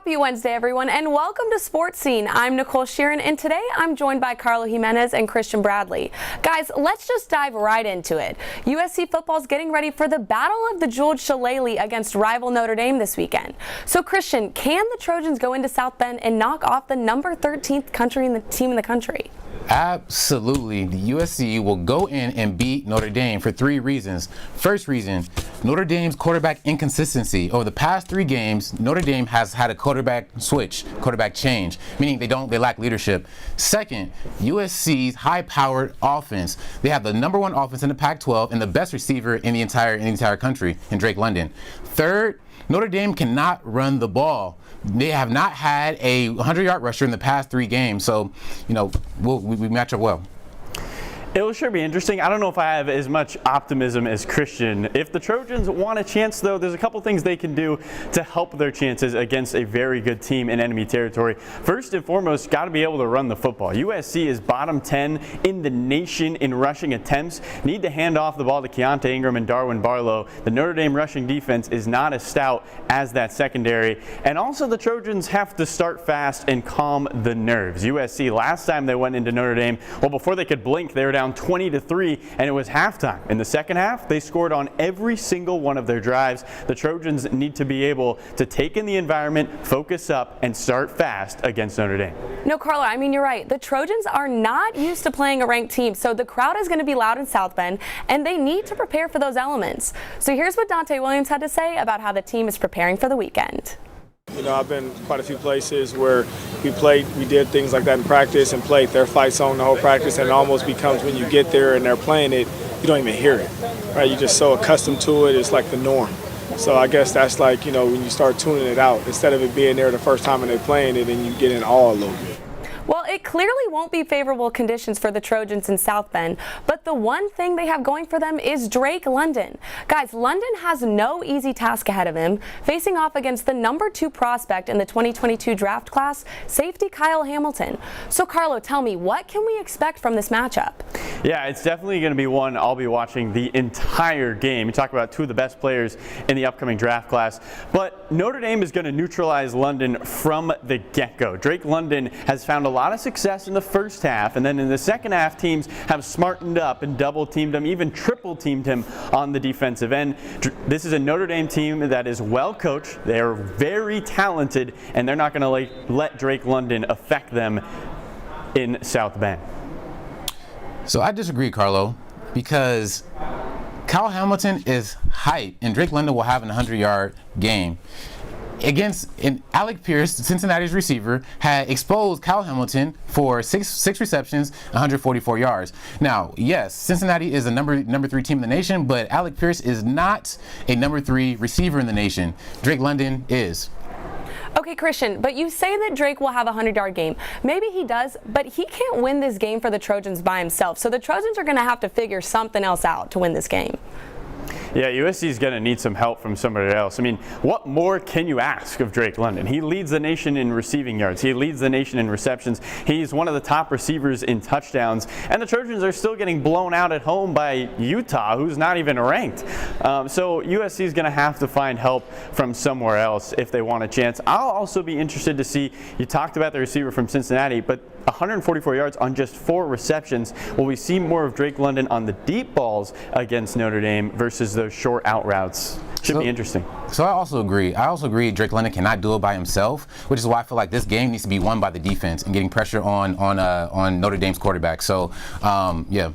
Happy Wednesday, everyone, and welcome to Sports Scene. I'm Nicole Shearin, and today I'm joined by Carlo Jimenez and Christian Bradley. Guys, let's just dive right into it. USC football is getting ready for the Battle of the Jeweled Shillelagh against rival Notre Dame this weekend. So, Christian, can the Trojans go into South Bend and knock off the number 13th team in the country? Absolutely. The USC will go in and beat Notre Dame for three reasons. First reason, Notre Dame's quarterback inconsistency. Over the past 3 games, Notre Dame has had a quarterback change, meaning they lack leadership. Second, USC's high-powered offense. They have the #1 offense in the Pac-12 and the best receiver in the entire country in Drake London. Third, Notre Dame cannot run the ball. They have not had a 100-yard rusher in the past 3 games, so we match up well. It will sure be interesting. I don't know if I have as much optimism as Christian. If the Trojans want a chance, though, there's a couple things they can do to help their chances against a very good team in enemy territory. First and foremost, got to be able to run the football. USC is bottom 10 in the nation in rushing attempts. Need to hand off the ball to Keontae Ingram and Darwin Barlow. The Notre Dame rushing defense is not as stout as that secondary. And also the Trojans have to start fast and calm the nerves. USC, last time they went into Notre Dame, well, before they could blink, they were down 20-3, and it was halftime. In the second half, they scored on every single one of their drives. The Trojans need to be able to take in the environment, focus up, and start fast against Notre Dame. No, Carlo, I mean, you're right. The Trojans are not used to playing a ranked team, so the crowd is going to be loud in South Bend, and they need to prepare for those elements. So here's what Dante Williams had to say about how the team is preparing for the weekend. You know, I've been quite a few places where we did things like that in practice and played their fight zone the whole practice, and it almost becomes when you get there and they're playing it, you don't even hear it, right? You're just so accustomed to it, it's like the norm. So I guess that's like, when you start tuning it out, instead of it being there the first time and they're playing it and you get in awe a little bit. Well, it clearly won't be favorable conditions for the Trojans in South Bend, but the one thing they have going for them is Drake London. Guys, London has no easy task ahead of him, facing off against the #2 prospect in the 2022 draft class, safety Kyle Hamilton. So, Carlo, tell me, what can we expect from this matchup? Yeah, it's definitely going to be one I'll be watching the entire game. You talk about 2 of the best players in the upcoming draft class, but Notre Dame is going to neutralize London from the get-go. Drake London has found a lot of success in the first half, and then in the second half, teams have smartened up and double-teamed him, even triple-teamed him on the defensive end. This is a Notre Dame team that is well-coached. They're very talented, and they're not going to let Drake London affect them in South Bend. So I disagree, Carlo, because Kyle Hamilton is hype, and Drake London will have an 100-yard game. Alec Pierce, Cincinnati's receiver, had exposed Kyle Hamilton for six receptions, 144 yards. Now, yes, Cincinnati is a number 3 team in the nation, but Alec Pierce is not a number 3 receiver in the nation. Drake London is. Okay, Christian, but you say that Drake will have a 100-yard game. Maybe he does, but he can't win this game for the Trojans by himself. So the Trojans are going to have to figure something else out to win this game. Yeah, USC is going to need some help from somebody else. I mean, what more can you ask of Drake London? He leads the nation in receiving yards. He leads the nation in receptions. He's one of the top receivers in touchdowns. And the Trojans are still getting blown out at home by Utah, who's not even ranked. So USC is going to have to find help from somewhere else if they want a chance. I'll also be interested to see, you talked about the receiver from Cincinnati, but 144 yards on just 4 receptions. Will we see more of Drake London on the deep balls against Notre Dame versus those short out routes? Should be interesting. So I also agree. Drake London cannot do it by himself, which is why I feel like this game needs to be won by the defense and getting pressure on Notre Dame's quarterback. So, yeah.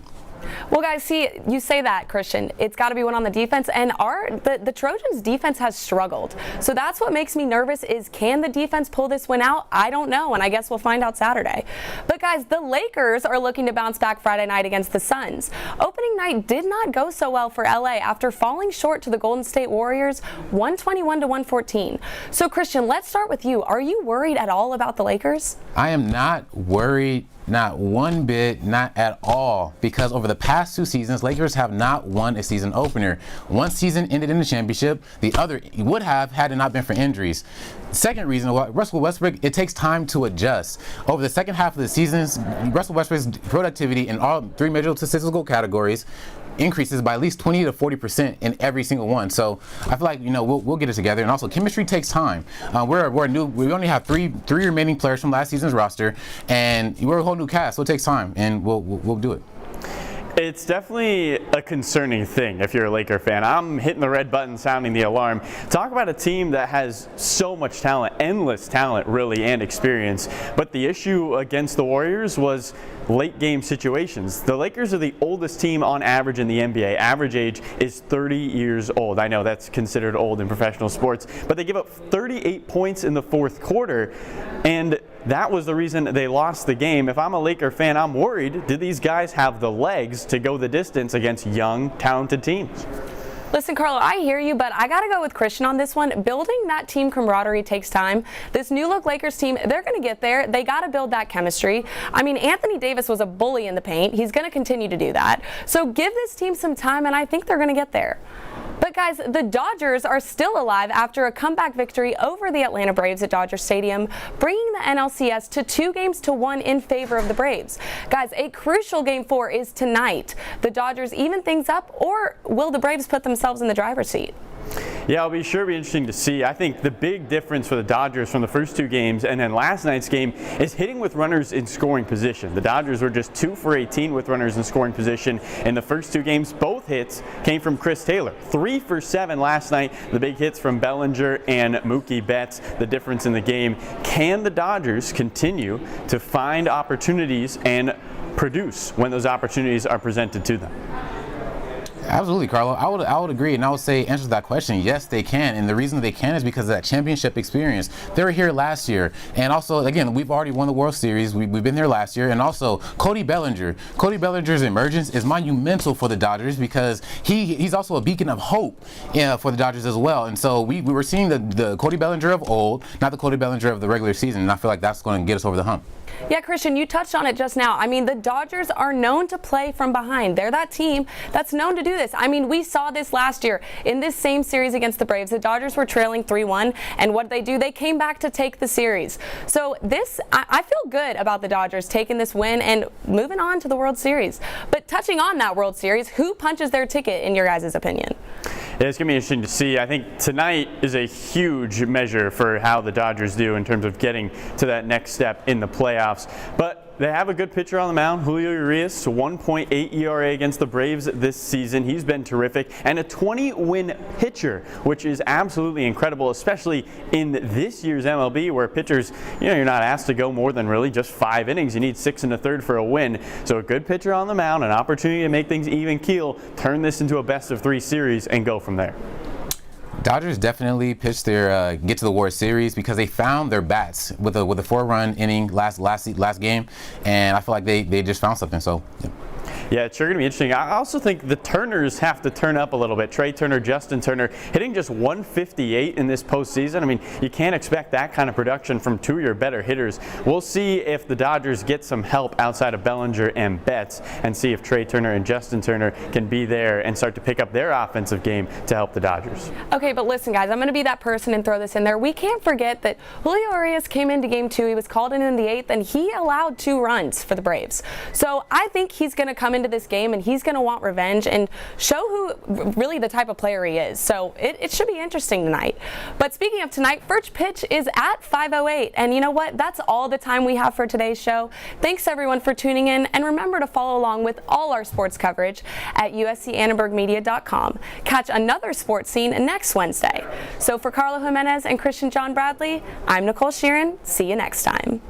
Well, guys, see, you say that, Christian. It's got to be one on the defense, and the Trojans' defense has struggled. So that's what makes me nervous is, can the defense pull this one out? I don't know, and I guess we'll find out Saturday. But, guys, the Lakers are looking to bounce back Friday night against the Suns. Opening night did not go so well for LA after falling short to the Golden State Warriors 121-114. So, Christian, let's start with you. Are you worried at all about the Lakers? I am not worried Not one bit, not at all. Because over the past 2 seasons, Lakers have not won a season opener. One season ended in the championship. The other would have had it not been for injuries. Second reason, Russell Westbrook, it takes time to adjust. Over the second half of the seasons, Russell Westbrook's productivity in all 3 major statistical categories increases by at least 20 to 40% in every single one. So I feel like, we'll get it together. And also, chemistry takes time. We're new. We only have three remaining players from last season's roster, and we're a whole new cast. So it takes time, and we'll do it. It's definitely a concerning thing if you're a Laker fan. I'm hitting the red button, sounding the alarm. Talk about a team that has so much talent, endless talent really, and experience. But the issue against the Warriors was late game situations. The Lakers are the oldest team on average in the NBA. Average age is 30 years old. I know that's considered old in professional sports, but they give up 38 points in the fourth quarter, and that was the reason they lost the game. If I'm a Laker fan, I'm worried. Do these guys have the legs to go the distance against young, talented teams? Listen, Carlo, I hear you, but I got to go with Christian on this one. Building that team camaraderie takes time. This new look Lakers team, they're going to get there. They got to build that chemistry. I mean, Anthony Davis was a bully in the paint. He's going to continue to do that. So give this team some time, and I think they're going to get there. But guys, the Dodgers are still alive after a comeback victory over the Atlanta Braves at Dodger Stadium, bringing the NLCS to 2-1 in favor of the Braves. Guys, a crucial Game 4 is tonight. The Dodgers even things up, or will the Braves put themselves in the driver's seat? Yeah, it'll be interesting to see. I think the big difference for the Dodgers from the first 2 games and then last night's game is hitting with runners in scoring position. The Dodgers were just 2 for 18 with runners in scoring position in the first 2 games. Both hits came from Chris Taylor. 3 for 7 last night. The big hits from Bellinger and Mookie Betts. The difference in the game. Can the Dodgers continue to find opportunities and produce when those opportunities are presented to them? Absolutely, Carlo. I would agree, and I would say answer to that question. Yes, they can, and the reason they can is because of that championship experience. They were here last year, and also, again, we've already won the World Series. We've been there last year, and also Cody Bellinger. Cody Bellinger's emergence is monumental for the Dodgers because he's also a beacon of hope for the Dodgers as well. And so we were seeing the Cody Bellinger of old, not the Cody Bellinger of the regular season, and I feel like that's going to get us over the hump. Yeah, Christian, you touched on it just now. I mean, the Dodgers are known to play from behind. They're that team that's known to do this. I mean, we saw this last year in this same series against the Braves. The Dodgers were trailing 3-1, and what did they do? They came back to take the series. So I feel good about the Dodgers taking this win and moving on to the World Series. But touching on that World Series, who punches their ticket in your guys' opinion? Yeah, it's going to be interesting to see. I think tonight is a huge measure for how the Dodgers do in terms of getting to that next step in the playoffs. But they have a good pitcher on the mound, Julio Urias, 1.8 ERA against the Braves this season. He's been terrific. And a 20-win pitcher, which is absolutely incredible, especially in this year's MLB where pitchers, you're not asked to go more than really just 5 innings. You need 6 1/3 for a win. So a good pitcher on the mound, an opportunity to make things even keel, turn this into a best-of-3 series and go from there. Dodgers definitely pitched their get to the World Series because they found their bats with a 4-run inning last game, and I feel like they just found something. So. Yeah. Yeah, it's sure going to be interesting. I also think the Turners have to turn up a little bit. Trey Turner, Justin Turner, hitting just 158 in this postseason. I mean, you can't expect that kind of production from 2 of your better hitters. We'll see if the Dodgers get some help outside of Bellinger and Betts and see if Trey Turner and Justin Turner can be there and start to pick up their offensive game to help the Dodgers. Okay, but listen, guys, I'm going to be that person and throw this in there. We can't forget that Julio Urias came into Game 2. He was called in the 8th, and he allowed 2 runs for the Braves. So I think he's going to come into this game and he's going to want revenge and show who really the type of player he is. So it should be interesting tonight. But speaking of tonight, first pitch is at 5:08, and you know what? That's all the time we have for today's show. Thanks everyone for tuning in, and remember to follow along with all our sports coverage at uscannenbergmedia.com. Catch another sports scene next Wednesday. So for Carlo Jimenez and Christian John Bradley, I'm Nicole Shearin. See you next time.